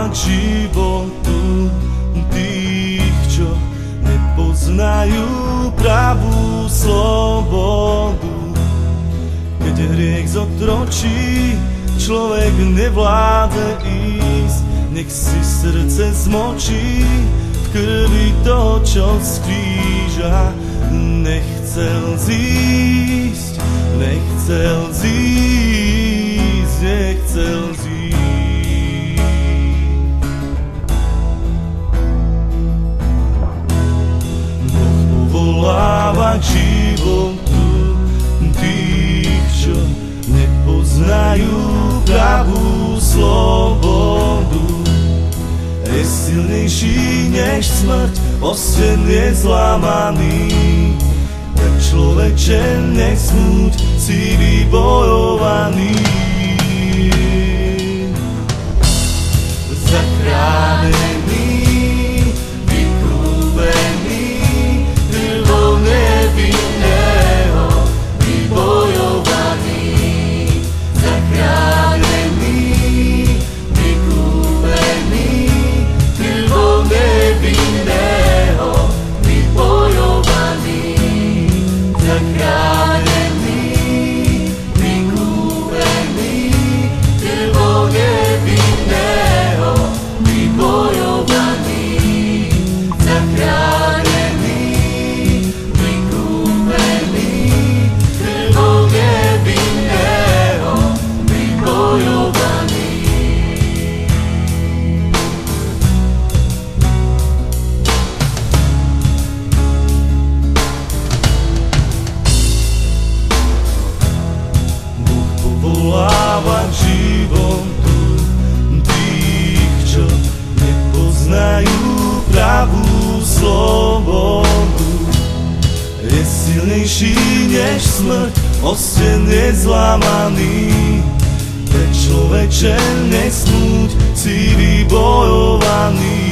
dávať životu tých, čo nepoznajú pravú slobodu. Keď hriech zotročí, človek nevládze ísť, nech si srdce zmočí v krvi toho, čo z kríža nechcel zísť, nechcel zísť, nechcel zísť. Boh povoláva k životu tých, čo nepoznajú pravú slobodu. Je silnejší než smrť, osven je zlamaný. Tak človeče, nesmúť, si vybojovaný. Zachránený, vykúpený, krvou nevinného, vybojovaný. Zachránený, vykúpený, krvou nevinného, vybojovaný. Zachránený, vykúpený, krvou nevinného, vybojovaný. Zachránený, vykúpený, krvou nevinného, vybojovaný. Boh povoláva k životu tých, čo nepoznajú pravú slobodu. Je silnejší než smrť, osven je zlamaný. Pre človeče, nesmúť, si vybojovaný.